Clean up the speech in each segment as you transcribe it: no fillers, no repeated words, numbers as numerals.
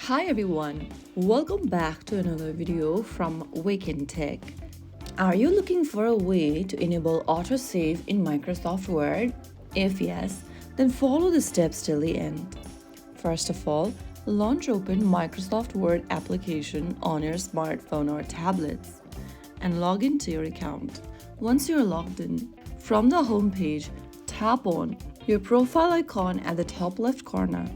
Hi everyone, welcome back to another video from Wake&Tech. Are you looking for a way to enable AutoSave in Microsoft Word? If yes, then follow the steps till the end. First of all, launch open Microsoft Word application on your smartphone or tablets and log into your account. Once you're logged in, from the home page, tap on your profile icon at the top left corner.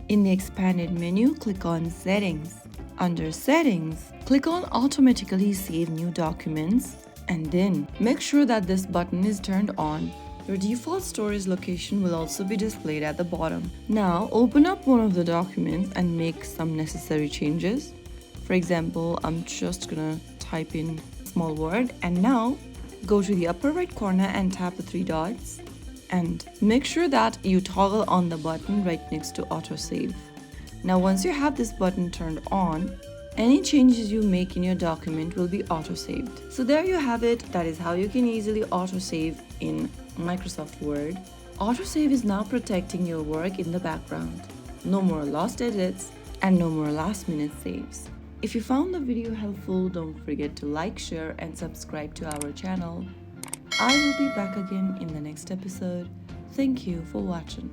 In the expanded menu, click on Settings. Under Settings, click on Automatically Save New Documents and then make sure that this button is turned on. Your default storage location will also be displayed at the bottom. Now, open up one of the documents and make some necessary changes. For example, I'm just gonna type in small word and now go to the upper right corner and tap the three dots. And make sure that you toggle on the button right next to autosave. Now once you have this button turned on, any changes you make in your document will be autosaved. So there you have it. That is how you can easily autosave in Microsoft Word. Autosave is now protecting your work in the background. No more lost edits and no more last minute saves. If you found the video helpful, don't forget to like, share and subscribe to our channel. I will be back again in the next episode. Thank you for watching.